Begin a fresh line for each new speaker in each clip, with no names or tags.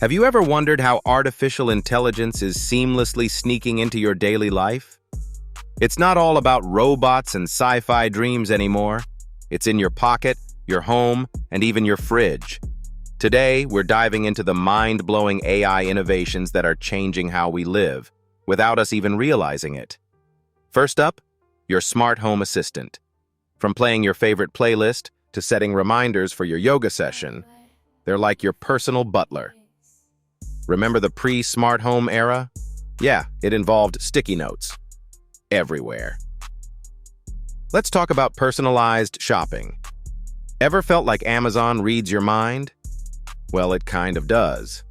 Have you ever wondered how artificial intelligence is seamlessly sneaking into your daily life? It's not all about robots and sci-fi dreams anymore. It's in your pocket, your home, and even your fridge. Today, we're diving into the mind-blowing AI innovations that are changing how we live, without us even realizing it. First up, your smart home assistant. From playing your favorite playlist to setting reminders for your yoga session, they're like your personal butler. Remember the pre-smart home era? Yeah, it involved sticky notes everywhere. Let's talk about personalized shopping. Ever felt like Amazon reads your mind? Well, it kind of does.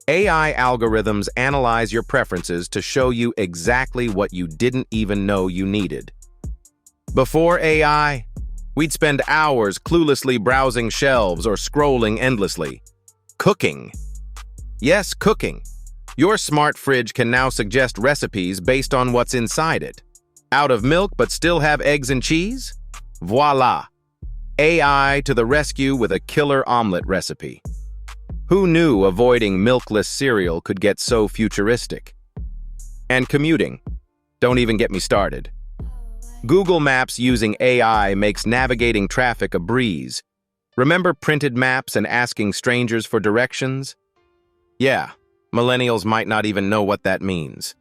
AI algorithms analyze your preferences to show you exactly what you didn't even know you needed. Before AI, we'd spend hours cluelessly browsing shelves or scrolling endlessly. Cooking. Yes, cooking. Your smart fridge can now suggest recipes based on what's inside it. Out of milk but still have eggs and cheese? Voila! AI to the rescue with a killer omelet recipe. Who knew avoiding milkless cereal could get so futuristic? And commuting. Don't even get me started. Google Maps using AI makes navigating traffic a breeze. Remember printed maps and asking strangers for directions? Yeah, millennials might not even know what that means.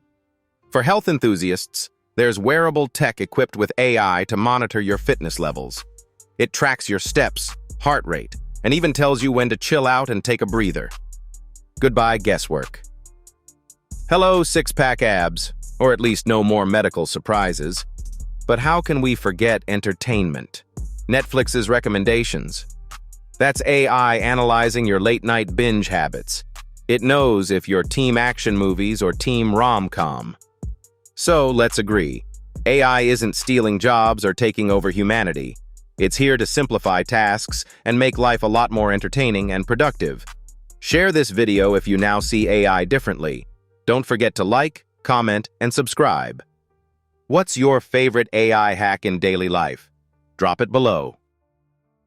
For health enthusiasts, there's wearable tech equipped with AI to monitor your fitness levels. It tracks your steps, heart rate, and even tells you when to chill out and take a breather. Goodbye, guesswork. Hello, six-pack abs, or at least no more medical surprises. But how can we forget entertainment? Netflix's recommendations. That's AI analyzing your late-night binge habits. It knows if you're team action movies or team rom-com. So, let's agree. AI isn't stealing jobs or taking over humanity. It's here to simplify tasks and make life a lot more entertaining and productive. Share this video if you now see AI differently. Don't forget to like, comment, and subscribe. What's your favorite AI hack in daily life? Drop it below.